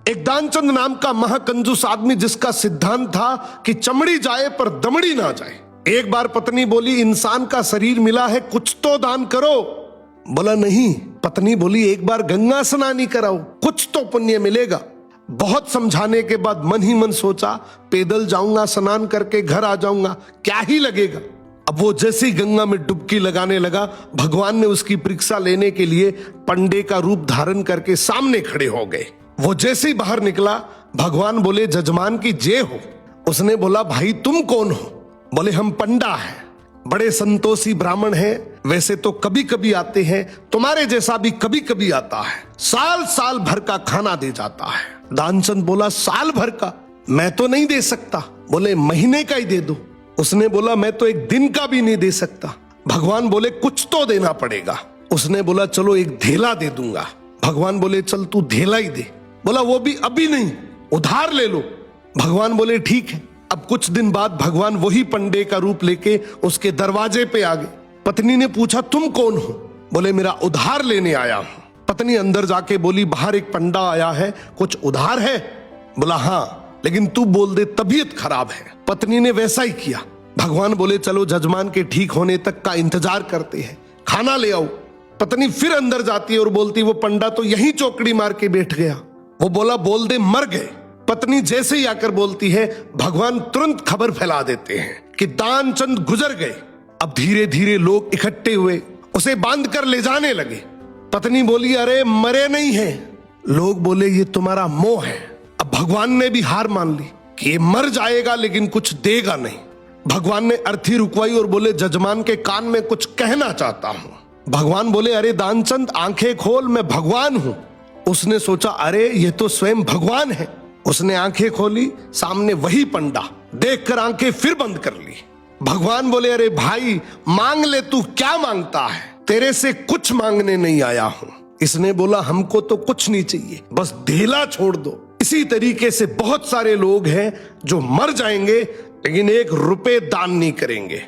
एक दानचंद नाम का महाकंजूस आदमी जिसका सिद्धांत था कि चमड़ी जाए पर दमड़ी ना जाए। एक बार पत्नी बोली, इंसान का शरीर मिला है, कुछ तो दान करो। बोला नहीं। पत्नी बोली, एक बार गंगा स्नान ही कराओ, कुछ तो पुण्य मिलेगा। बहुत समझाने के बाद मन ही मन सोचा, पैदल जाऊंगा, स्नान करके घर आ जाऊंगा, क्या ही लगेगा। अब वो जैसे ही गंगा में डुबकी लगाने लगा, भगवान ने उसकी परीक्षा लेने के लिए पंडे का रूप धारण करके सामने खड़े हो गए। वो जैसे ही बाहर निकला, भगवान बोले, जजमान की जय हो। उसने बोला, भाई तुम कौन हो? बोले, हम पंडा हैं, बड़े संतोषी ब्राह्मण हैं, वैसे तो कभी कभी आते हैं, तुम्हारे जैसा भी कभी कभी आता है, साल साल भर का खाना दे जाता है। दानचंद बोला, साल भर का? मैं तो नहीं दे सकता। बोले, महीने का ही दे दो। उसने बोला, मैं तो एक दिन का भी नहीं दे सकता। भगवान बोले, कुछ तो देना पड़ेगा। उसने बोला, चलो एक धेला दे दूंगा। भगवान बोले, चल तू धेला ही दे। बोला, वो भी अभी नहीं, उधार ले लो। भगवान बोले, ठीक है। अब कुछ दिन बाद भगवान वही पंडे का रूप लेके उसके दरवाजे पे आ गए। पत्नी ने पूछा, तुम कौन हो? बोले, मेरा उधार लेने आया हूं। पत्नी अंदर जाके बोली, बाहर एक पंडा आया है, कुछ उधार है? बोला, हाँ, लेकिन तू बोल दे तबीयत खराब है। पत्नी ने वैसा ही किया। भगवान बोले, चलो जजमान के ठीक होने तक का इंतजार करते हैं, खाना ले आओ। पत्नी फिर अंदर जाती है और बोलती, वो पंडा तो यहीं चौकड़ी मार के बैठ गया। वो बोला, बोल दे मर गए। पत्नी जैसे ही आकर बोलती है, भगवान तुरंत खबर फैला देते हैं कि दानचंद गुजर गए। अब धीरे धीरे लोग इकट्ठे हुए, उसे बांध कर ले जाने लगे। पत्नी बोली, अरे मरे नहीं है। लोग बोले, ये तुम्हारा मोह है। अब भगवान ने भी हार मान ली कि ये मर जाएगा लेकिन कुछ देगा नहीं। भगवान ने अर्थी रुकवाई और बोले, जजमान के कान में कुछ कहना चाहता हूं। भगवान बोले, अरे दानचंद आंखें खोल, मैं भगवान हूं। उसने सोचा, अरे ये तो स्वयं भगवान है। उसने आंखें खोली, सामने वही पंडा। देखकर आंखें फिर बंद कर ली। भगवान बोले, अरे भाई मांग ले, तू क्या मांगता है? तेरे से कुछ मांगने नहीं आया हूं। इसने बोला, हमको तो कुछ नहीं चाहिए, बस धेला छोड़ दो। इसी तरीके से बहुत सारे लोग हैं जो मर जाएंगे लेकिन 1 रुपए दान नहीं करेंगे।